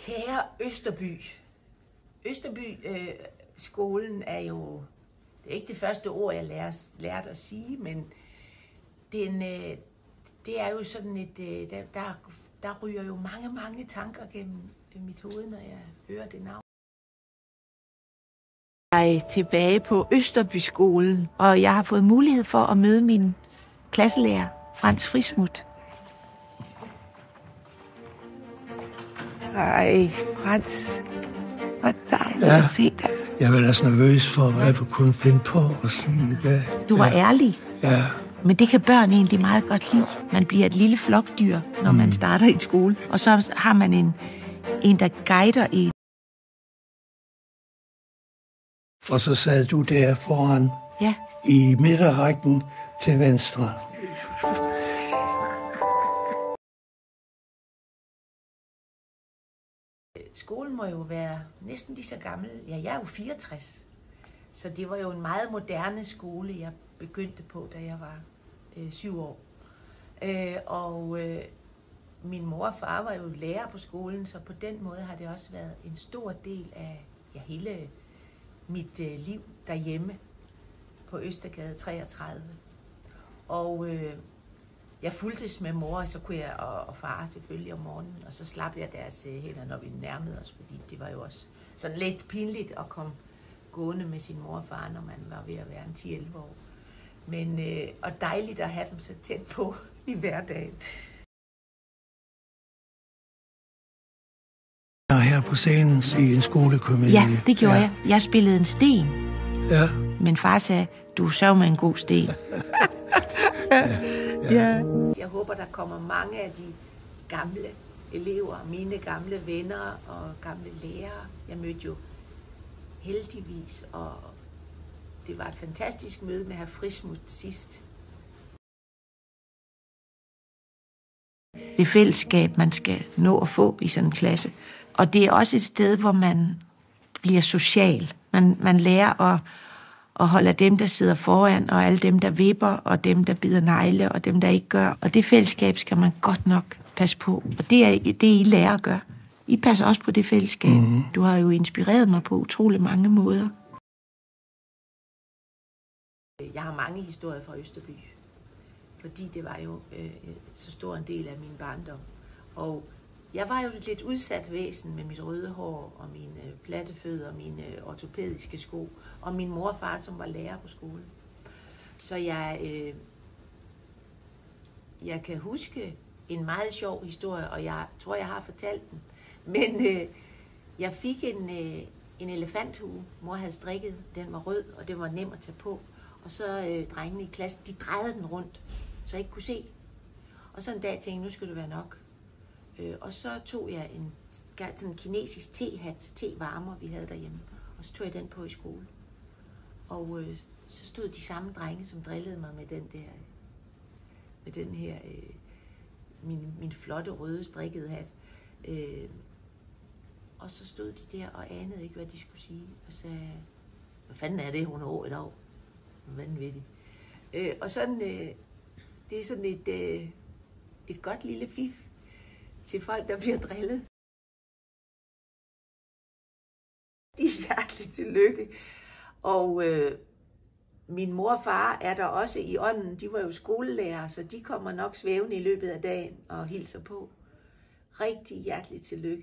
Kære Østerby. Østerby skolen er jo, det er ikke det første ord, jeg lærte at sige, men det er jo sådan et, der ryger jo mange tanker gennem mit hoved, når jeg hører det navn. Jeg er tilbage på Østerby-skolen, og jeg har fået mulighed for at møde min klasselærer, Frans Frismuth. Ej, Frans, hvor dejligt at se dig. Jeg var også nervøs for, hvad jeg kunne finde på at sige det. Du var ærlig. Ja. Men det kan børn egentlig meget godt lide. Man bliver et lille flokdyr, når man starter i skole. Og så har man en der guider en. Og så sad du der foran i midterrækken til venstre. Skolen må jo være næsten lige så gammel. Ja, jeg er jo 64. Så det var jo en meget moderne skole, jeg begyndte på, da jeg var 7 år. Min mor og far var jo lærer på skolen, så på den måde har det også været en stor del af hele mit liv derhjemme på Østergade 33. Og jeg fulgtes med mor, så kunne jeg og far selvfølgelig om morgenen, og så slap jeg deres hænder, når vi nærmede os, fordi det var jo også sådan lidt pinligt at komme gående med sin mor og far, når man var ved at være en 10-11 år. Men, og dejligt at have dem så tæt på i hverdagen. Her på scenen i en skolekomedie. Ja, det gjorde jeg. Jeg spillede en sten. Ja. Men far sagde, du sov med en god sten. Ja. Jeg håber, der kommer mange af de gamle elever, mine gamle venner og gamle lærere. Jeg mødte jo heldigvis, og det var et fantastisk møde med hr. Frismuth sidst. Det fællesskab, man skal nå at få i sådan en klasse. Og det er også et sted, hvor man bliver social. Man lærer at holde dem, der sidder foran, og alle dem, der vipper, og dem, der bider negle, og dem, der ikke gør. Og det fællesskab skal man godt nok passe på. Og det er det, I lærer at gøre. I passer også på det fællesskab. Du har jo inspireret mig på utrolig mange måder. Jeg har mange historier fra Østerby, fordi det var jo så stor en del af min barndom. Og jeg var jo et lidt udsat væsen med mit røde hår og mine platte fødder og mine ortopædiske sko, og min mor og far, som var lærer på skolen. Så jeg kan huske en meget sjov historie, og jeg tror, jeg har fortalt den. Men jeg fik en elefanthue, mor havde strikket, den var rød, og det var nem at tage på. Og så drengene i klassen, de drejede den rundt, så jeg ikke kunne se. Og så en dag tænkte jeg, nu skal det være nok. Og så tog jeg sådan en kinesisk tehat, tevarmer, vi havde derhjemme. Og så tog jeg den på i skole. Og så stod de samme drenge, som drillede mig med den her, min flotte røde strikkede hat. Og så stod de der og anede ikke, hvad de skulle sige. Og sagde, hvad fanden er det, hun har et år? Vanvittigt. Og sådan, det er sådan et godt lille fif til folk, der bliver drillet. Hjerteligt tillykke. Og min mor og far er der også i ånden. De var jo skolelærer, så de kommer nok svævende i løbet af dagen og hilser på. Rigtig hjerteligt tillykke.